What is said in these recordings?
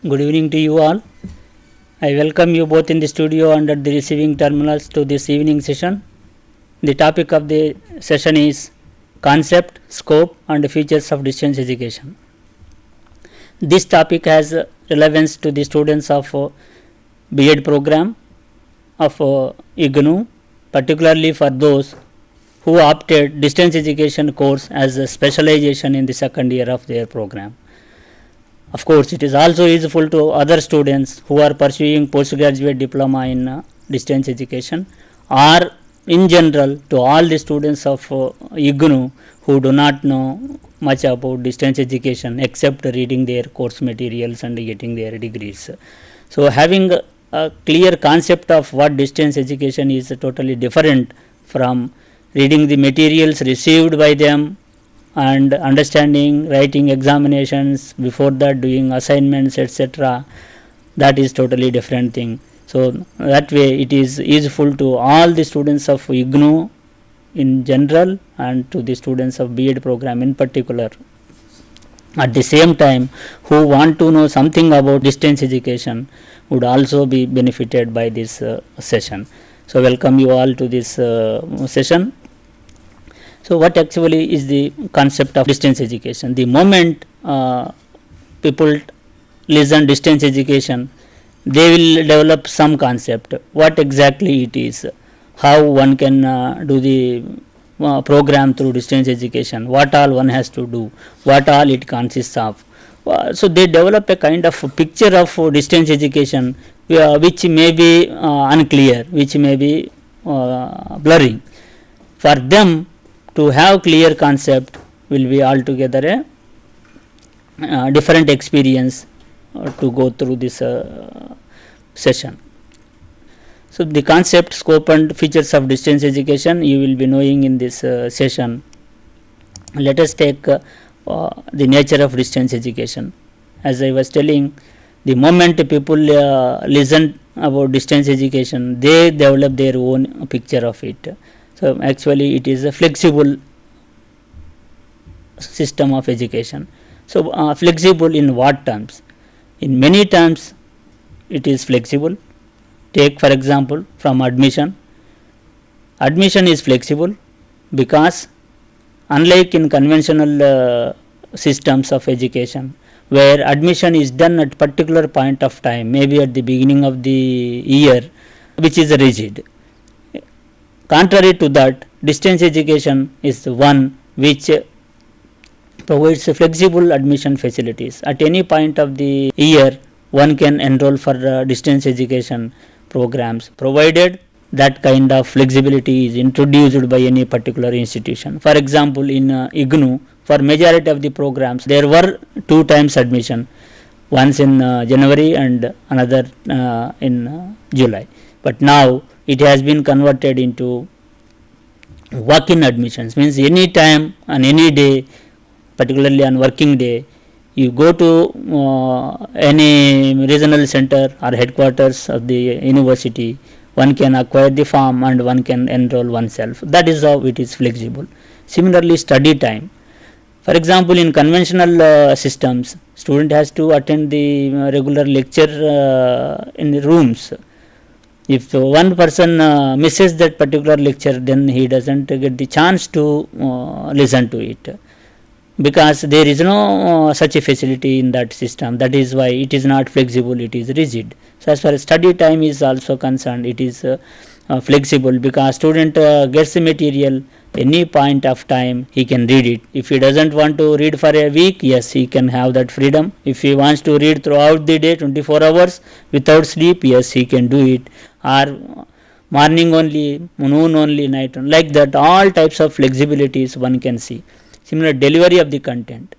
Good evening to you all. I welcome you both in the studio and at the receiving terminals to this evening session. The topic of the session is concept, scope and features of distance education. This topic has relevance to the students of B.Ed program of IGNOU, particularly for those who opted distance education course as a specialization in the second year of their program. Of course, it is also useful to other students who are pursuing postgraduate diploma in distance education, or in general to all the students of IGNOU who do not know much about distance education except reading their course materials and getting their degrees. So, having a clear concept of what distance education is totally different from reading the materials received by them and understanding, writing examinations, before that doing assignments, etc. That is totally different thing. So, that way it is useful to all the students of IGNOU in general and to the students of B.Ed program in particular. At the same time, who want to know something about distance education would also be benefited by this session. So, welcome you all to this session. So, what actually is the concept of distance education? The moment people listen distance education, they will develop some concept, what exactly it is, how one can do the program through distance education, what all one has to do, what all it consists of. So, they develop a kind of a picture of distance education which may be unclear, which may be blurring. For them to have clear concept will be altogether a different experience to go through this session. So, the concept, scope and features of distance education you will be knowing in this session. Let us take the nature of distance education. As I was telling, the moment people listen about distance education, they develop their own picture of it. So, actually it is a flexible system of education. So, flexible in what terms? In many terms it is flexible. Take for example from admission. Admission is flexible because unlike in conventional systems of education where admission is done at particular point of time, maybe at the beginning of the year, which is rigid. Contrary to that, distance education is the one which provides flexible admission facilities. At any point of the year, one can enroll for distance education programs, provided that kind of flexibility is introduced by any particular institution. For example, in IGNOU, for majority of the programs, there were 2 times admission, once in January and another in July. But now it has been converted into walk-in admissions, means any time on any day, particularly on working day, you go to any regional center or headquarters of the university, one can acquire the form and one can enroll oneself. That is how it is flexible. Similarly, study time. For example, in conventional systems, student has to attend the regular lecture in the rooms. If one person misses that particular lecture, then he doesn't get the chance to listen to it, because there is no such a facility in that system. That is why it is not flexible, it is rigid. So, as far as study time is also concerned, it is flexible because student gets the material any point of time, he can read it. If he doesn't want to read for a week, yes, he can have that freedom. If he wants to read throughout the day 24 hours without sleep, yes, he can do it, or morning only, noon only, night only, like that. All types of flexibilities one can see. Similar delivery of the content.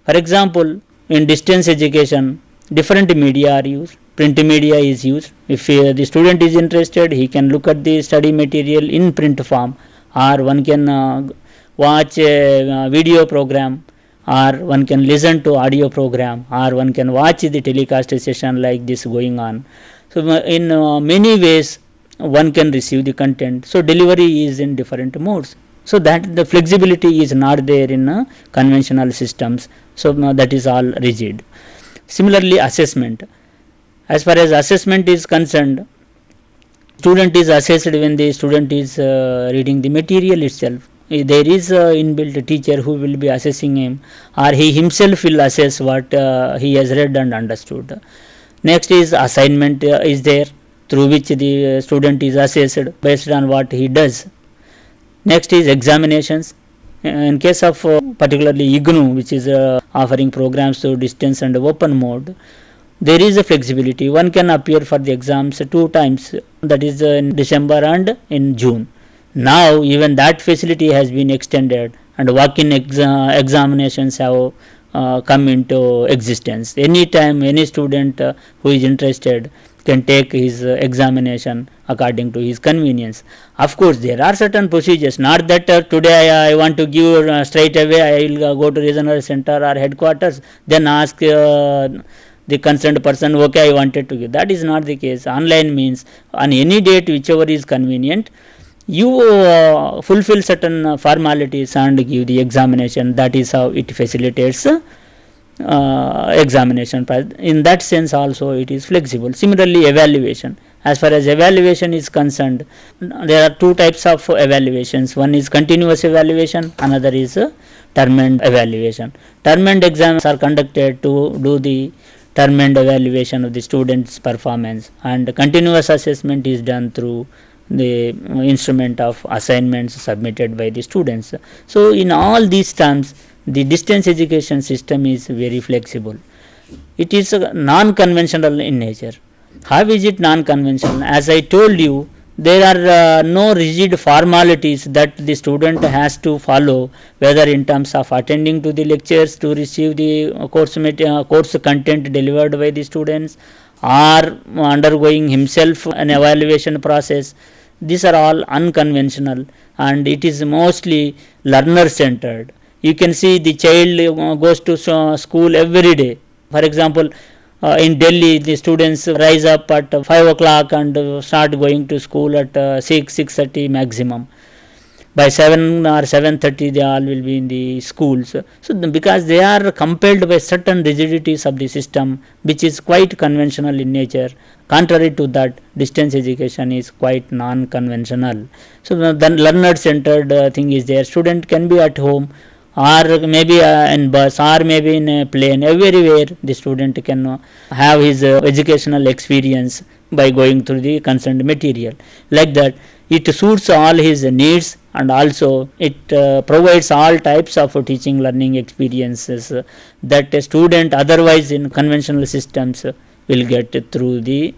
For example, in distance education, different media are used. Print media is used. If the student is interested, he can look at the study material in print form, or one can watch a video program, or one can listen to audio program, or one can watch the telecast session like this going on. So, in many ways one can receive the content. So, delivery is in different modes. So, that the flexibility is not there in conventional systems. So, that is all rigid. Similarly, assessment. As far as assessment is concerned, student is assessed when the student is reading the material itself. There is a inbuilt teacher who will be assessing him, or he himself will assess what he has read and understood. Next is assignment is there, through which the student is assessed based on what he does. Next is examinations. In case of particularly IGNOU, which is offering programs to distance and open mode, there is a flexibility. One can appear for the exams 2 times, that is in December and in June. Now even that facility has been extended, and walk-in examinations have come into existence. Anytime any student who is interested can take his examination according to his convenience. Of course, there are certain procedures, not that today I want to give straight away, I will go to regional center or headquarters, then ask the concerned person, okay, I wanted to give. That is not the case. Online means on any date whichever is convenient, you fulfill certain formalities and give the examination. That is how it facilitates examination. In that sense also it is flexible. Similarly, evaluation. As far as evaluation is concerned, there are 2 types of evaluations. One is continuous evaluation, another is term end evaluation. Term end exams are conducted to do the term end evaluation of the student's performance, and continuous assessment is done through the instrument of assignments submitted by the students. So in all these terms, the distance education system is very flexible. It is non-conventional in nature. How is it non-conventional? As I told you, there are no rigid formalities that the student has to follow, whether in terms of attending to the lectures to receive the course content delivered by the students, or undergoing himself an evaluation process. These are all unconventional, and it is mostly learner centered. You can see the child goes to school every day. For example, in Delhi, the students rise up at 5 o'clock and start going to school at 6:30 maximum. By 7 or 7:30 they all will be in the schools. So because they are compelled by certain rigidities of the system, which is quite conventional in nature. Contrary to that, distance education is quite non-conventional. So the learner centered thing is there. Student can be at home, or maybe in bus, or maybe in a plane. Everywhere the student can have his educational experience by going through the concerned material. Like that, it suits all his needs, and also it provides all types of teaching learning experiences that a student otherwise in conventional systems will get through the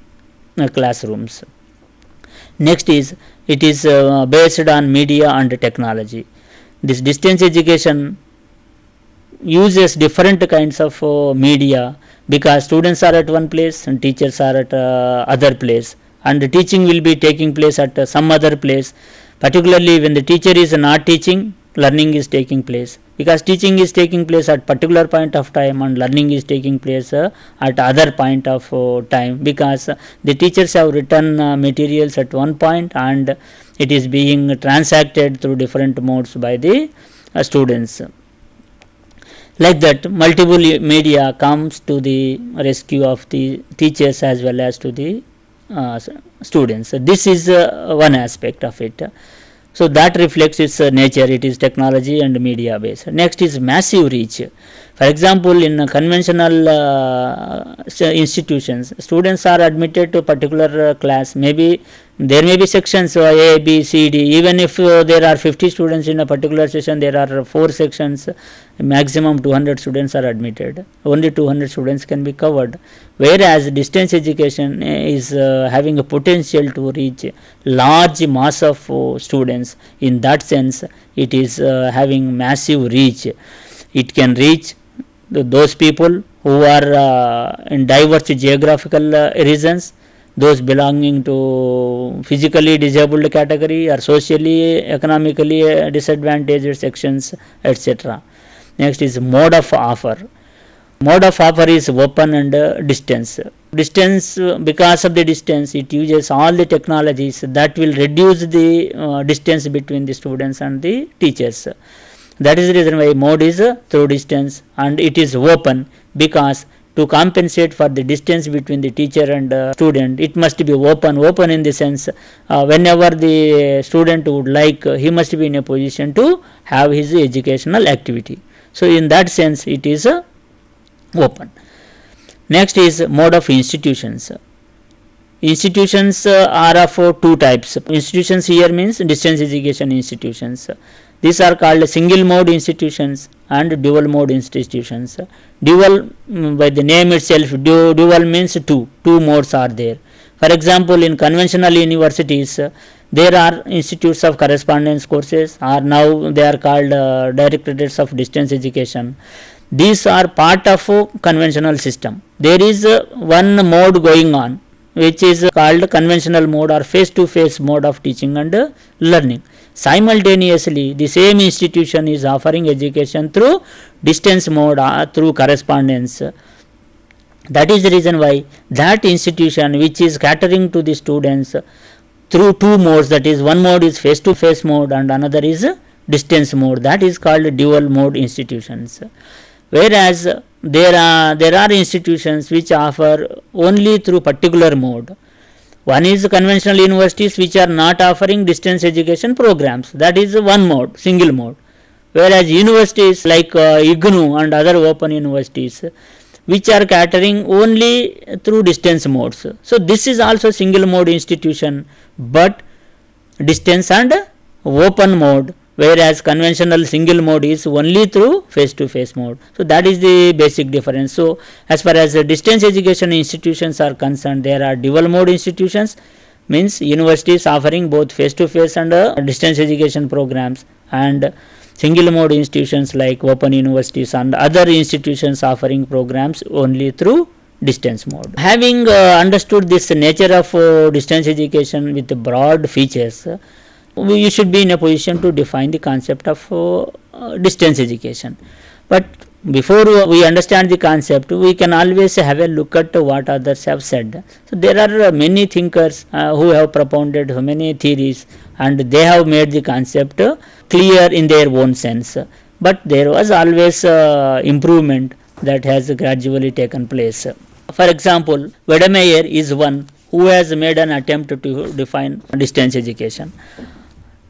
classrooms. Next is, it is based on media and technology. This distance education uses different kinds of media, because students are at one place and teachers are at other place, and the teaching will be taking place at some other place. Particularly when the teacher is not teaching, learning is taking place, because teaching is taking place at particular point of time and learning is taking place at other point of time, because the teachers have written materials at one point and it is being transacted through different modes by the students. Like that, multiple media comes to the rescue of the teachers as well as to the students. This is one aspect of it. So that reflects its nature. It is technology and media based. Next is massive reach. For example, in conventional institutions, students are admitted to a particular class. Maybe there may be sections A, B, C, D. Even if there are 50 students in a particular session, there are 4 sections. Maximum 200 students are admitted. Only 200 students can be covered. Whereas distance education is having a potential to reach large mass of students. In that sense, it is having massive reach. It can reach those people who are in diverse geographical regions, those belonging to physically disabled category or socially economically disadvantaged sections, etc. Next is mode of offer. Mode of offer is open and distance. Distance, because of the distance, it uses all the technologies that will reduce the distance between the students and the teachers. That is the reason why mode is through distance, and it is open because to compensate for the distance between the teacher and student, it must be open in the sense whenever the student would like, he must be in a position to have his educational activity. So in that sense it is open. Next is mode of institutions. Institutions are of two types. Institutions here means distance education institutions. These are called single mode institutions and dual mode institutions. Dual, by the name itself, dual means two modes are there. For example, in conventional universities, there are institutes of correspondence courses, or now they are called directorates of distance education. These are part of a conventional system. There is one mode going on, which is called conventional mode or face-to-face mode of teaching and learning. Simultaneously, the same institution is offering education through distance mode or through correspondence. That is the reason why that institution which is catering to the students through two modes, that is one mode is face-to-face mode and another is distance mode, that is called dual mode institutions. Whereas there are institutions which offer only through particular mode. One is conventional universities which are not offering distance education programs, that is one mode, single mode. Whereas universities like IGNOU and other open universities which are catering only through distance modes. So this is also single mode institution, but distance and open mode, whereas conventional single mode is only through face-to-face mode. So that is the basic difference. So as far as distance education institutions are concerned, there are dual mode institutions, means universities offering both face-to-face and distance education programs, and single mode institutions like open universities and other institutions offering programs only through distance mode. Having understood this nature of distance education with broad features, you should be in a position to define the concept of distance education. But before we understand the concept, we can always have a look at what others have said. So there are many thinkers who have propounded many theories, and they have made the concept clear in their own sense. But there was always improvement that has gradually taken place. For example, Wedemeyer is one who has made an attempt to define distance education.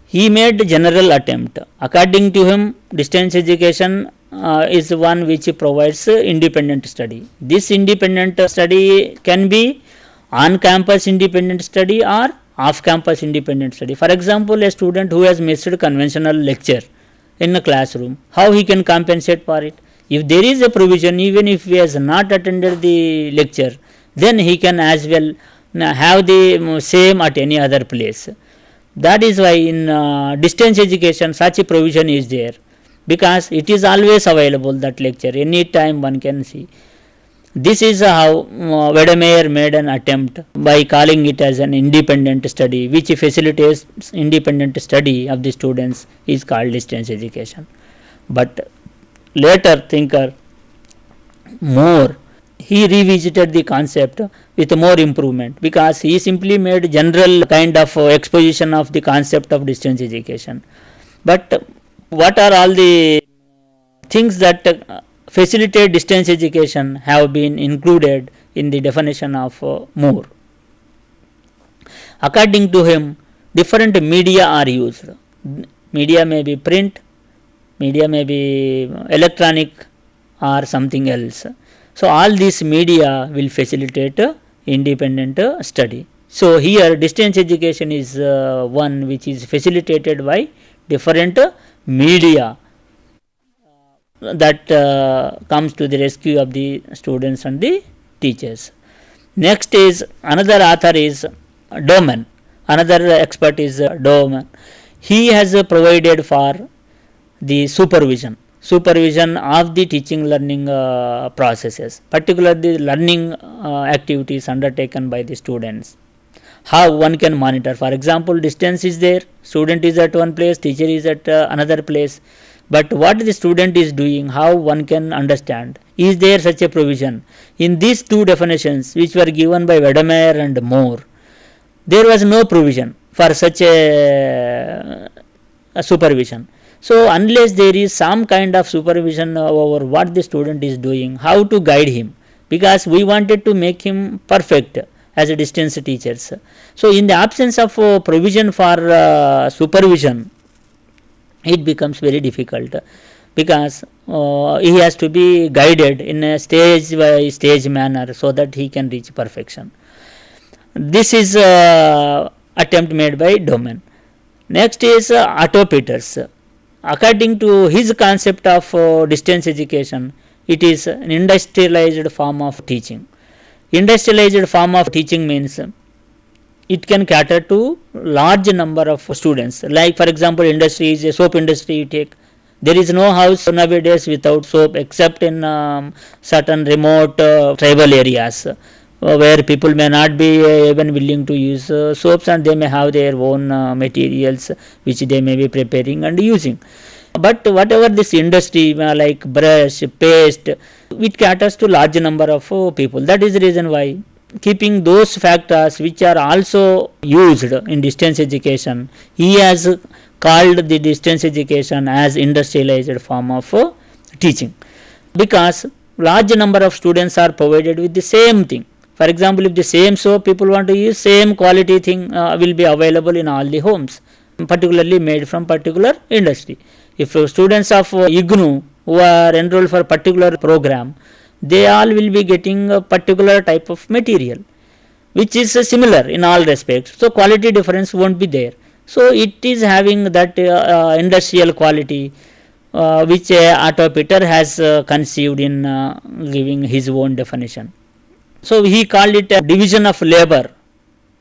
He made a general attempt. According to him, distance education is one which provides independent study. This independent study can be on-campus independent study or off-campus independent study. For example, a student who has missed conventional lecture in a classroom, how he can compensate for it? If there is a provision, even if he has not attended the lecture, then he can as well have the same at any other place. That is why in distance education such a provision is there, because it is always available, that lecture, any time one can see. This is how Wedemeyer made an attempt by calling it as an independent study, which facilitates independent study of the students, is called distance education. But later thinker Moore, he revisited the concept with more improvement, because he simply made general kind of exposition of the concept of distance education. But what are all the things that facilitate distance education have been included in the definition of Moore? According to him, different media are used. Media may be print, media may be electronic or something else. So all these media will facilitate independent study. So here distance education is one which is facilitated by different media that comes to the rescue of the students and the teachers. Next is another author is Doman. Another expert is Doman. He has provided for the supervision of the teaching learning processes, particularly learning activities undertaken by the students. How one can monitor, for example, distance is there, student is at one place, teacher is at another place, but what the student is doing, how one can understand? Is there such a provision? In these two definitions which were given by Wedemeyer and Moore, there was no provision for such a supervision. So unless there is some kind of supervision over what the student is doing, how to guide him, because we wanted to make him perfect as a distance teachers. So in the absence of provision for supervision, it becomes very difficult, because he has to be guided in a stage by stage manner so that he can reach perfection. This is attempt made by Domain. Next is Otto Peters. According to his concept of distance education, it is an industrialized form of teaching. Industrialized form of teaching means it can cater to large number of students. Like for example, industry is a soap industry you take. There is no house nowadays without soap, except in certain remote tribal areas where people may not be even willing to use soaps, and they may have their own materials which they may be preparing and using. But whatever this industry like brush, paste, it caters to large number of people. That is the reason why, keeping those factors which are also used in distance education, he has called the distance education as industrialized form of teaching, because large number of students are provided with the same thing. For example, if the same soap people want to use, same quality thing will be available in all the homes, particularly made from particular industry. If students of IGNOU who are enrolled for particular program, they all will be getting a particular type of material which is similar in all respects. So quality difference won't be there. So it is having that industrial quality which Otto Peter has conceived in giving his own definition. So he called it a division of labor,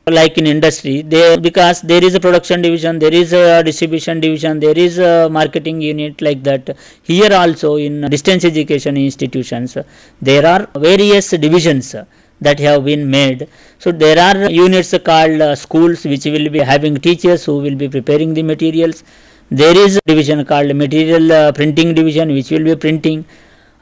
like in industry, because there is a production division, there is a distribution division, there is a marketing unit, like that. Here also in distance education institutions, there are various divisions that have been made. So there are units called schools, which will be having teachers who will be preparing the materials. There is a division called material printing division, which will be printing.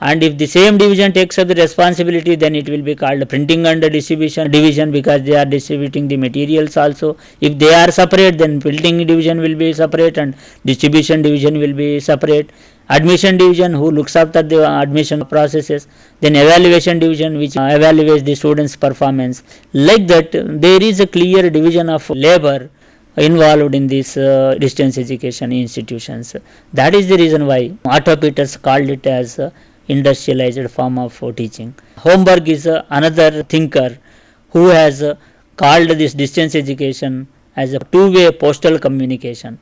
And if the same division takes up the responsibility, then it will be called printing and distribution division, because they are distributing the materials also. If they are separate, then printing division will be separate and distribution division will be separate. Admission division, who looks after the admission processes. Then evaluation division, which evaluates the students' performance. Like that, there is a clear division of labor involved in these distance education institutions. That is the reason why Otto Peters called it as industrialized form of teaching. Holmberg is another thinker who has called this distance education as a two-way postal communication.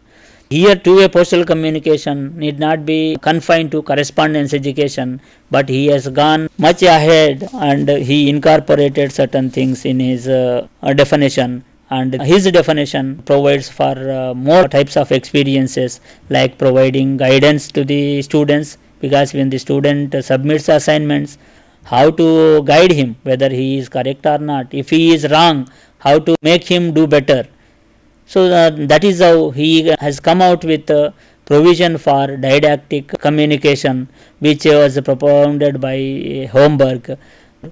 Here two-way postal communication need not be confined to correspondence education, but he has gone much ahead and he incorporated certain things in his definition. And his definition provides for more types of experiences, like providing guidance to the students, because when the student submits assignments, how to guide him whether he is correct or not. If he is wrong, how to make him do better. So that is how he has come out with provision for didactic communication, which was propounded by Holmberg.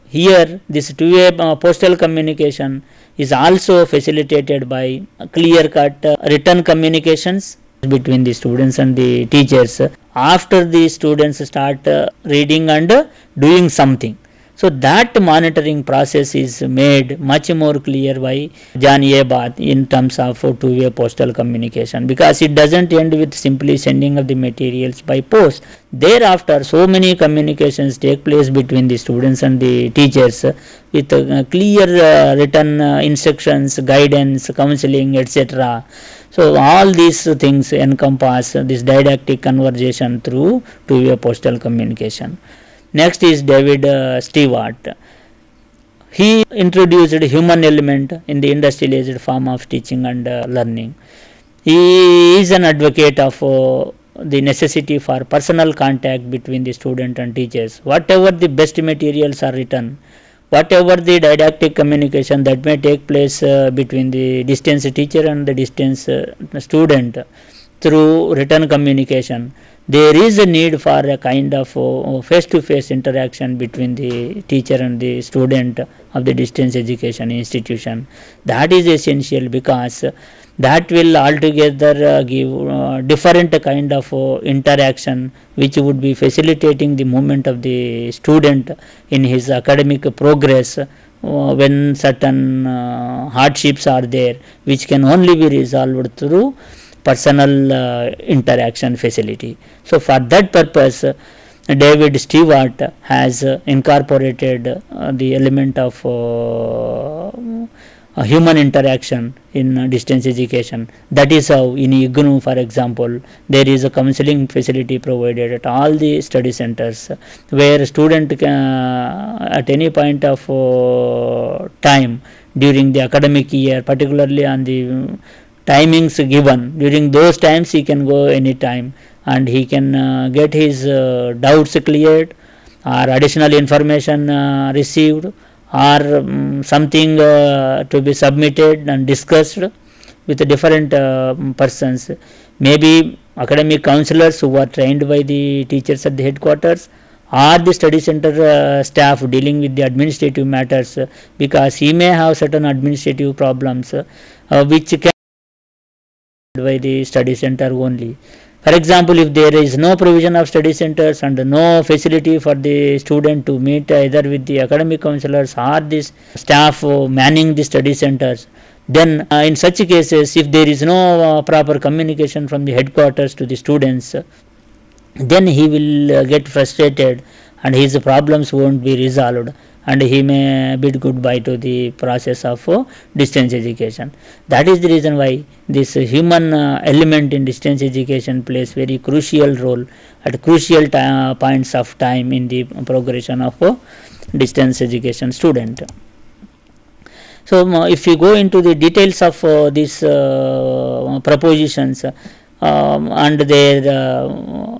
Here this two-way postal communication is also facilitated by clear-cut written communications between the students and the teachers after the students start reading and doing something. So that monitoring process is made much more clear by John A. Barth in terms of two-way postal communication, because it doesn't end with simply sending of the materials by post. Thereafter, so many communications take place between the students and the teachers with clear written instructions, guidance, counseling, etc. So all these things encompass this didactic conversation through two-way postal communication. Next is David Stewart. He introduced human element in the industrialized form of teaching and learning. He is an advocate of the necessity for personal contact between the student and teachers. Whatever the best materials are written, whatever the didactic communication that may take place between the distance teacher and the distance student through written communication, there is a need for a kind of face-to-face interaction between the teacher and the student of the distance education institution. That is essential, because that will altogether give different kind of interaction, which would be facilitating the movement of the student in his academic progress when certain hardships are there, which can only be resolved through personal interaction facility. So for that purpose, David Stewart has incorporated the element of human interaction in distance education. That is how in IGNOU, for example, there is a counseling facility provided at all the study centers, where student can, at any point of time during the academic year, particularly on the timings given, during those times he can go anytime and he can get his doubts cleared or additional information received, or something to be submitted and discussed with different persons, maybe academic counselors who are trained by the teachers at the headquarters, or the study center staff dealing with the administrative matters, because he may have certain administrative problems which can be by the study center only. For example, if there is no provision of study centers and no facility for the student to meet either with the academic counselors or the staff manning the study centers, then in such cases, if there is no proper communication from the headquarters to the students, then he will get frustrated and his problems won't be resolved, and he may bid goodbye to the process of distance education. That is the reason why this human element in distance education plays very crucial role at crucial points of time in the progression of distance education student. So if you go into the details of these propositions and their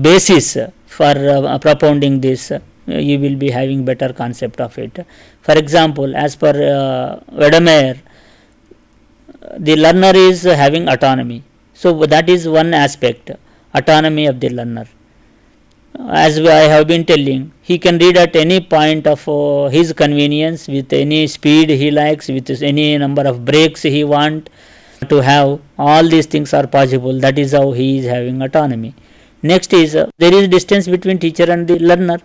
basis for propounding this, you will be having better concept of it. For example, as per Wedemeyer, the learner is having autonomy. So that is one aspect, autonomy of the learner. As I have been telling, he can read at any point of his convenience, with any speed he likes, with any number of breaks he want to have. All these things are possible. That is how he is having autonomy. Next is there is distance between teacher and the learner,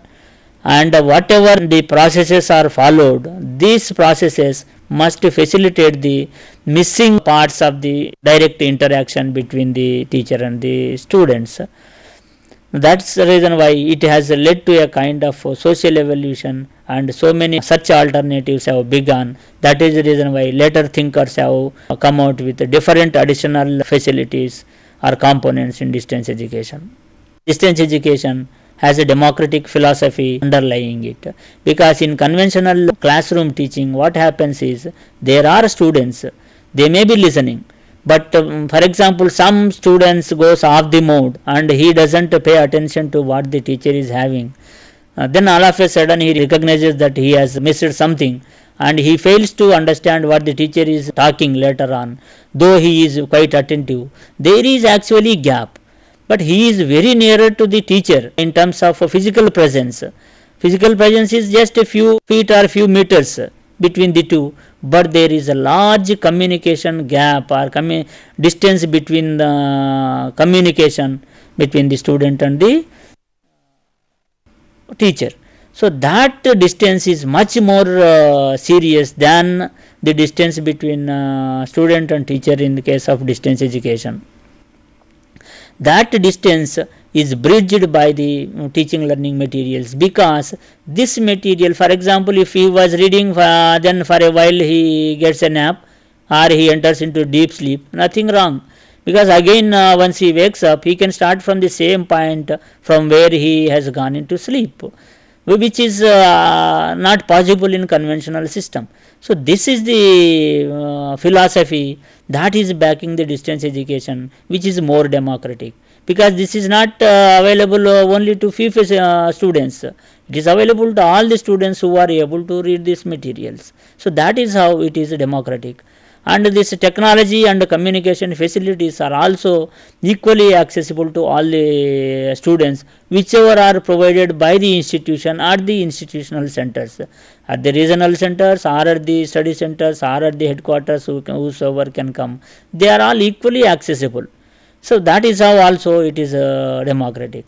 and whatever the processes are followed, these processes must facilitate the missing parts of the direct interaction between the teacher and the students. That's the reason why it has led to a kind of social evolution, and so many such alternatives have begun. That is the reason why later thinkers have come out with different additional facilities or components in distance education. Distance education has a democratic philosophy underlying it, because in conventional classroom teaching, what happens is there are students, they may be listening, but for example, some students goes off the mode and he doesn't pay attention to what the teacher is having. Then all of a sudden he recognizes that he has missed something, and he fails to understand what the teacher is talking later on, though he is quite attentive. There is actually gap, but he is very nearer to the teacher in terms of physical presence. Physical presence is just a few feet or few meters between the two, but there is a large communication gap or distance between the communication between the student and the teacher. So that distance is much more serious than the distance between student and teacher in the case of distance education. That distance is bridged by the teaching learning materials, because this material, for example, if he was reading then for a while he gets a nap or he enters into deep sleep, nothing wrong, because again once he wakes up he can start from the same point from where he has gone into sleep, which is not possible in conventional system. So this is the philosophy that is backing the distance education, which is more democratic, because this is not available only to few students. It is available to all the students who are able to read these materials. So that is how it is democratic. and this technology and communication facilities are also equally accessible to all the students, whichever are provided by the institution or the institutional centers, at the regional centers or at the study centers or at the headquarters, whosoever can come, they are all equally accessible. So that is how also it is democratic.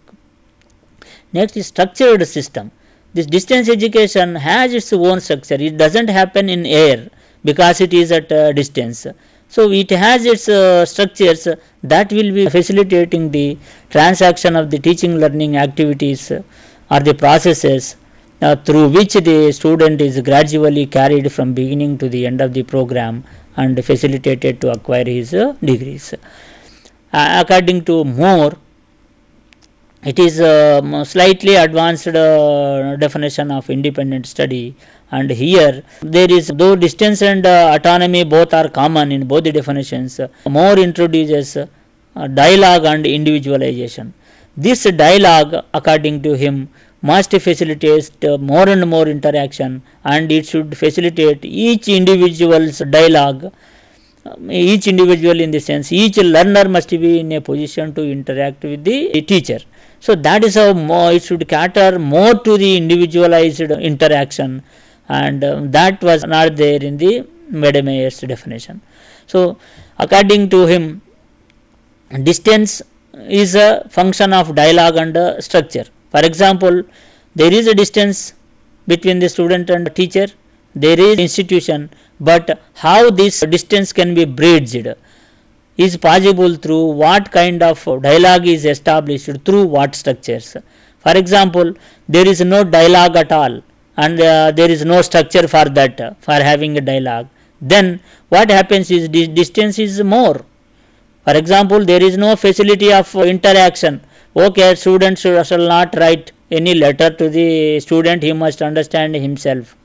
Next is structured system. This distance education has its own structure. It doesn't happen in air because it is at a distance. So it has its structures that will be facilitating the transaction of the teaching learning activities or the processes through which the student is gradually carried from beginning to the end of the program and facilitated to acquire his degrees. According to Moore, it is a slightly advanced definition of independent study, and here there is, though distance and autonomy both are common in both the definitions, Moore introduces dialogue and individualization. This dialogue, according to him, must facilitate more and more interaction, and it should facilitate each individual's dialogue. Each individual, in the sense, each learner must be in a position to interact with the teacher. So that is how it should cater more to the individualized interaction, and that was not there in the Medemeyer's definition. So according to him, distance is a function of dialogue and structure. For example, there is a distance between the student and teacher, there is institution, but how this distance can be bridged is possible through what kind of dialogue is established, through what structures. For example, there is no dialogue at all, and there is no structure for that, for having a dialogue. Then what happens is this distance is more. For example, there is no facility of interaction. Okay, student shall not write any letter to the student, he must understand himself.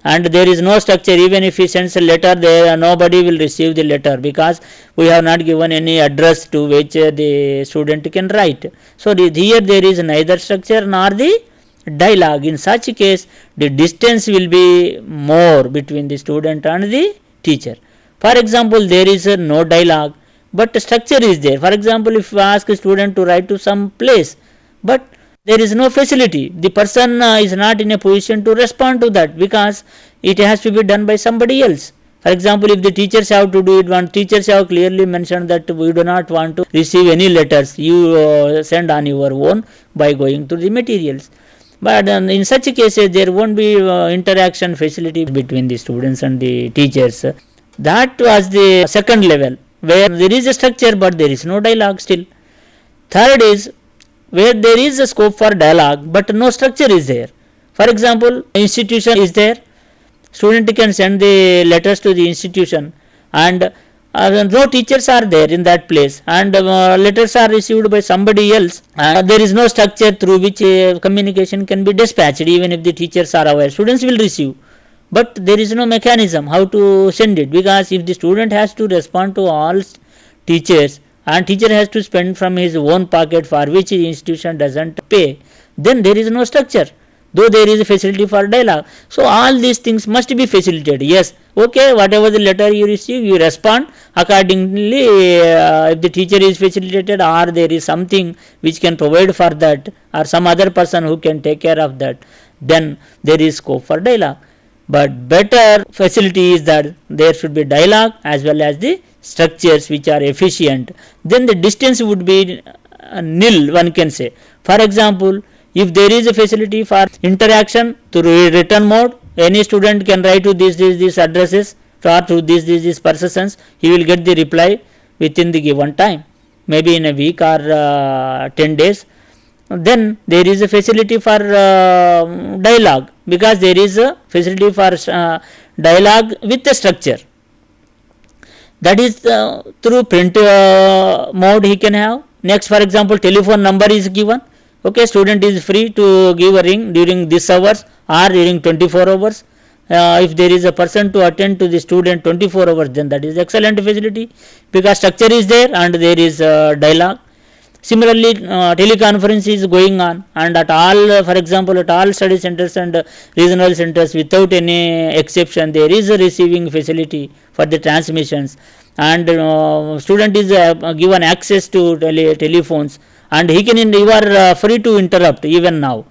And there is no structure. Even if he sends a letter, there nobody will receive the letter because we have not given any address to which the student can write. So here there is neither structure nor the dialogue. In such a case, the distance will be more between the student and the teacher. For example, there is no dialogue, but structure is there. For example, if you ask a student to write to some place, but there is no facility, the person is not in a position to respond to that because it has to be done by somebody else. For example, if the teachers have to do it, one teachers have clearly mentioned that we do not want to receive any letters, you send on your own by going through the materials. But in such cases, there won't be interaction facility between the students and the teachers. That was the second level, where there is a structure but there is no dialogue still. Third is where there is a scope for dialogue but no structure is there. For example, institution is there, student can send the letters to the institution, and no teachers are there in that place, and letters are received by somebody else. There is no structure through which communication can be dispatched. Even if the teachers are aware, students will receive, but there is no mechanism how to send it, because if the student has to respond to all teachers and teacher has to spend from his own pocket for which the institution doesn't pay, then there is no structure, though there is a facility for dialogue. So all these things must be facilitated. Yes, okay, whatever the letter you receive, you respond accordingly. If the teacher is facilitated or there is something which can provide for that, or some other person who can take care of that, then there is scope for dialogue. But better facility is that there should be dialogue as well as the structures which are efficient. Then the distance would be nil, one can say. For example, if there is a facility for interaction through written mode, any student can write to these addresses or to these persons, he will get the reply within the given time, maybe in a week or 10 days. Then there is a facility for dialogue, because there is a facility for dialogue with a structure. That is through print mode he can have. Next, for example, telephone number is given. Okay, student is free to give a ring during this hours or during 24 hours. If there is a person to attend to the student 24 hours, then that is excellent facility, because structure is there and there is dialogue. Similarly, teleconference is going on, and at all, for example, at all study centers and regional centers, without any exception, there is a receiving facility for the transmissions, and student is given access to telephones, and you are free to interrupt even now.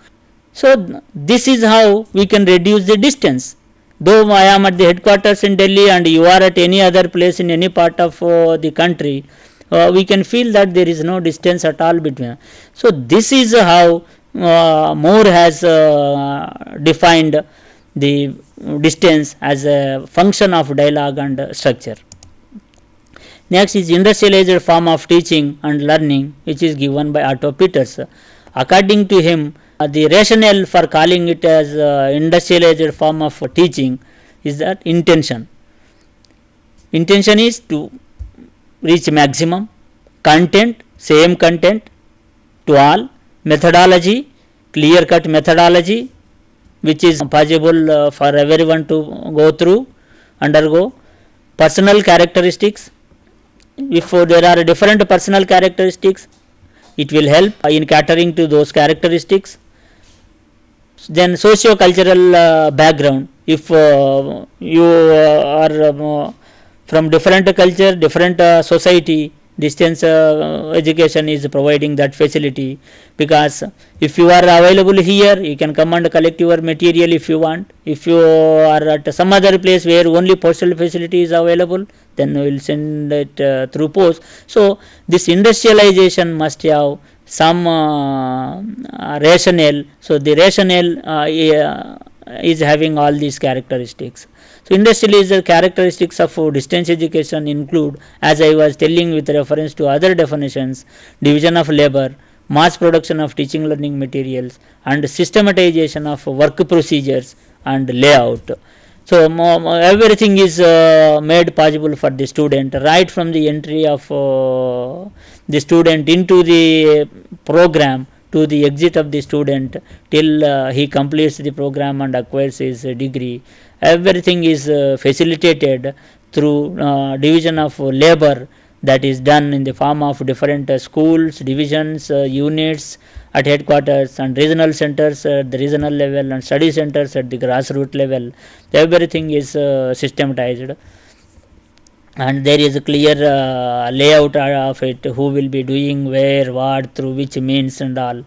So this is how we can reduce the distance. Though I am at the headquarters in Delhi and you are at any other place in any part of the country, we can feel that there is no distance at all between. So this is how Moore has defined the distance as a function of dialogue and structure. Next is industrialized form of teaching and learning, which is given by Otto Peters. According to him, the rationale for calling it as industrialized form of teaching is that intention. Intention is to reach maximum, content, same content to all, methodology, clear cut methodology, which is possible for everyone to go through, undergo, personal characteristics. If there are different personal characteristics, it will help in catering to those characteristics. Then socio-cultural background. If you are from different culture, different society, distance education is providing that facility, because if you are available here, you can come and collect your material if you want. If you are at some other place where only postal facility is available, then we will send it through post. So this industrialization must have some rationale. So the rationale is having all these characteristics. So industrialized characteristics of distance education include, as I was telling with reference to other definitions, division of labor, mass production of teaching learning materials, and systematization of work procedures and layout. So everything is made possible for the student, right from the entry of the student into the program to the exit of the student till he completes the program and acquires his degree. Everything is facilitated through division of labor that is done in the form of different schools, divisions, units at headquarters, and regional centers at the regional level, and study centers at the grassroots level. Everything is systematized, and there is a clear layout of it, who will be doing where, what, through which means and all.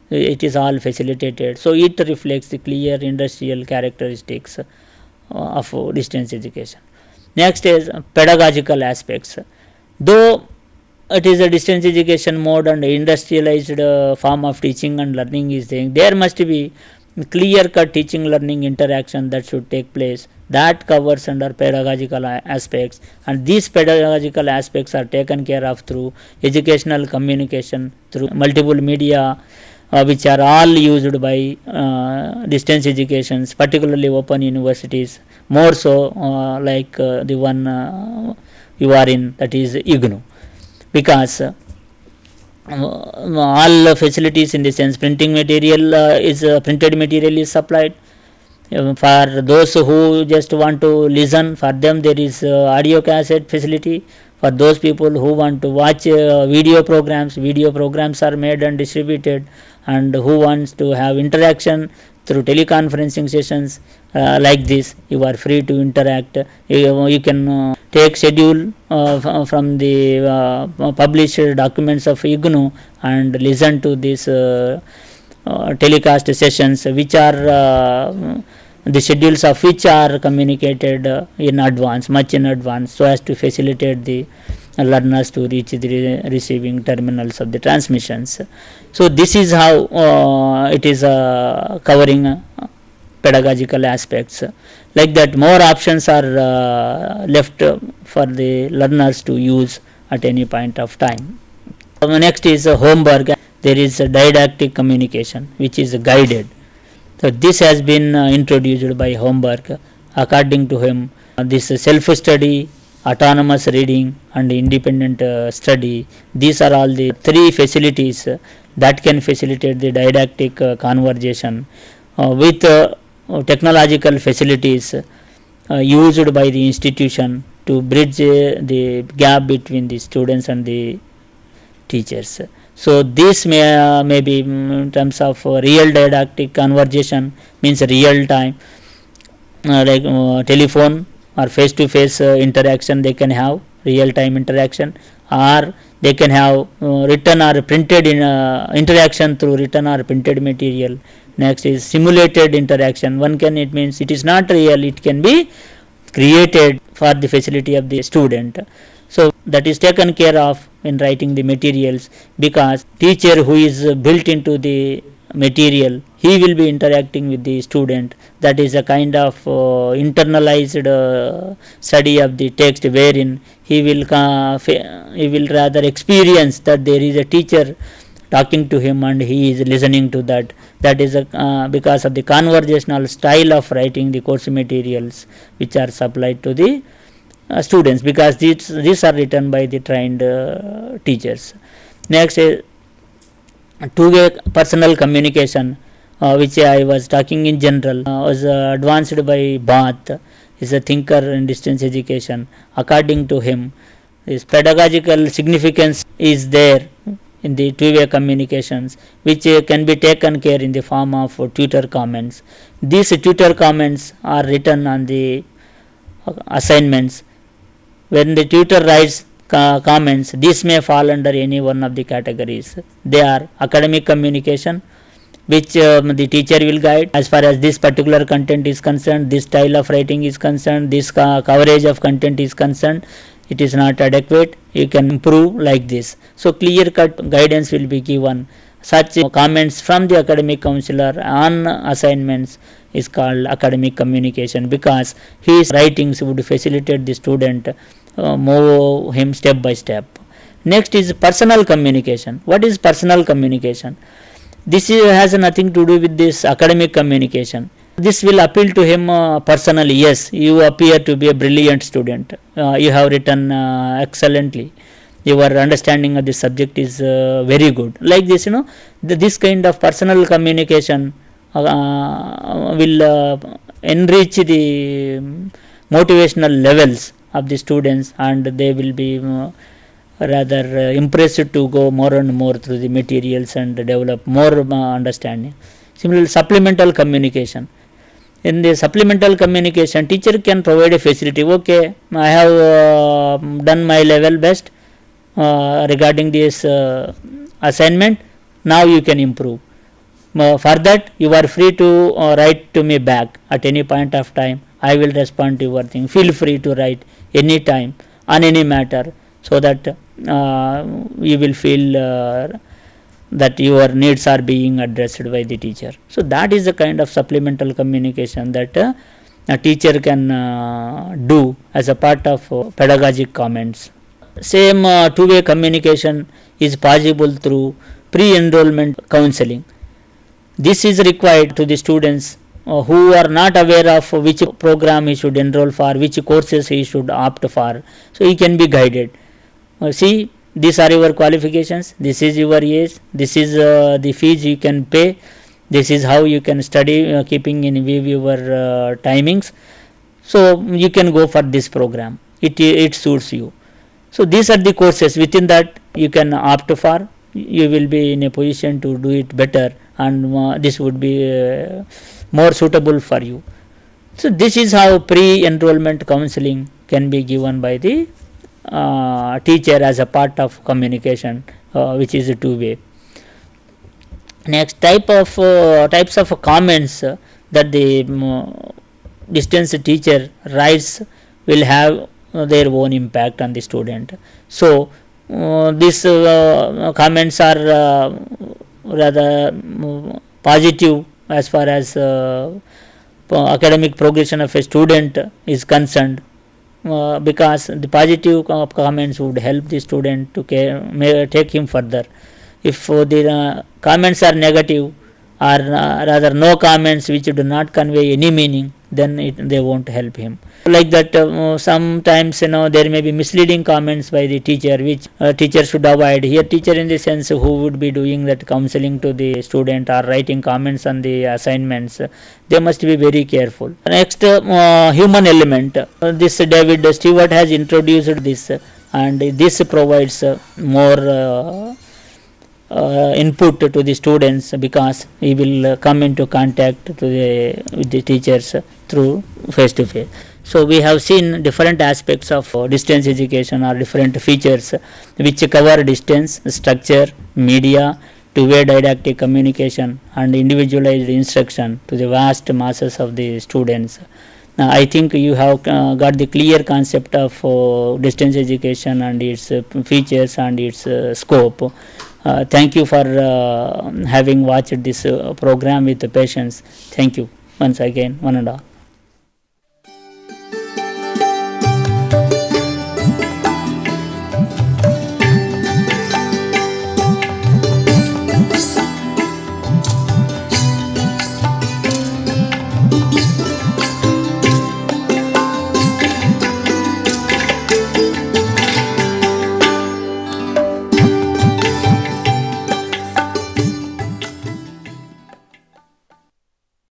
It is all facilitated. So it reflects the clear industrial characteristics of distance education. Next is pedagogical aspects. Though it is a distance education mode and industrialized form of teaching and learning is there, there must be clear cut teaching learning interaction that should take place, that covers under pedagogical aspects, and these pedagogical aspects are taken care of through educational communication, through multiple media which are all used by distance educations, particularly open universities, more so like the one you are in, that is IGNOU, because all facilities in the sense printing material printed material is supplied. For those who just want to listen, for them there is audio cassette facility. For those people who want to watch video programs are made and distributed, and who wants to have interaction through teleconferencing sessions like this, you are free to interact. You can take schedule from the published documents of IGNOU and listen to these telecast sessions, which are the schedules of which are communicated in advance, much in advance, so as to facilitate the learners to reach the receiving terminals of the transmissions. So this is how it is covering pedagogical aspects. Like that, more options are left for the learners to use at any point of time. Next is homework. There is a didactic communication which is guided. So this has been introduced by Holmberg. According to him, this self-study, autonomous reading and independent study, these are all the three facilities that can facilitate the didactic conversation with technological facilities used by the institution to bridge the gap between the students and the teachers. So this may be in terms of real didactic conversation, means real time, like telephone or face to face interaction, they can have real time interaction, or they can have written or printed in interaction through written or printed material. Next is simulated interaction. One can, it means it is not real, it can be created for the facility of the student. So that is taken care of in writing the materials, because teacher who is built into the material, he will be interacting with the student. That is a kind of internalized study of the text, wherein he will rather experience that there is a teacher talking to him and he is listening to that. That is because of the conversational style of writing the course materials which are supplied to the students, because these are written by the trained teachers. Next is two-way personal communication, which I was talking in general, was advanced by Bath, is a thinker in distance education. According to him, his pedagogical significance is there in the two-way communications, which can be taken care in the form of tutor comments. These tutor comments are written on the assignments. When the tutor writes comments, this may fall under any one of the categories. They are academic communication, which the teacher will guide as far as this particular content is concerned, this style of writing is concerned, this coverage of content is concerned, it is not adequate, you can improve like this. So clear cut guidance will be given. Such comments from the academic counselor on assignments is called academic communication, because his writings would facilitate the student, move him step by step. Next is personal communication. What is personal communication? This has nothing to do with this academic communication. This will appeal to him personally. Yes, you appear to be a brilliant student. You have written excellently. Your understanding of the subject is very good. Like this, this kind of personal communication will enrich the motivational levels of the students, and they will be rather impressed to go more and more through the materials and develop more understanding. Similarly, supplemental communication. In the supplemental communication, teacher can provide a facility. Okay, I have done my level best regarding this assignment. Now you can improve. For that, you are free to write to me back at any point of time. I will respond to your thing. Feel free to write any time on any matter, so that you will feel that your needs are being addressed by the teacher. So that is the kind of supplemental communication that a teacher can do as a part of pedagogic comments. Same two-way communication is possible through pre-enrollment counseling. This is required to the students who are not aware of which program he should enroll for, which courses he should opt for. So he can be guided. See, these are your qualifications, this is your age, this is the fees you can pay, this is how you can study, keeping in view your timings. So you can go for this program, it suits you. So these are the courses, within that you can opt for, you will be in a position to do it better, and this would be more suitable for you. So this is how pre-enrollment counseling can be given by the teacher as a part of communication, which is a two-way. Next, types of comments that the distance teacher writes will have their own impact on the student. So these comments are rather positive as far as academic progression of a student is concerned, because the positive comments would help the student to take him further. If the comments are negative, or rather no comments which do not convey any meaning, then they won't help him. Like that, sometimes there may be misleading comments by the teacher, which teacher should avoid. Here, teacher in the sense who would be doing that counseling to the student or writing comments on the assignments, they must be very careful. Next, human element. This David Stewart has introduced this, and this provides more input to the students, because he will come into contact with the teachers through face to face. So we have seen different aspects of distance education, or different features which cover distance, structure, media, two-way didactic communication, and individualized instruction to the vast masses of the students. I think you have got the clear concept of distance education and its features and its scope. Thank you for having watched this program with patience. Thank you once again, one and all.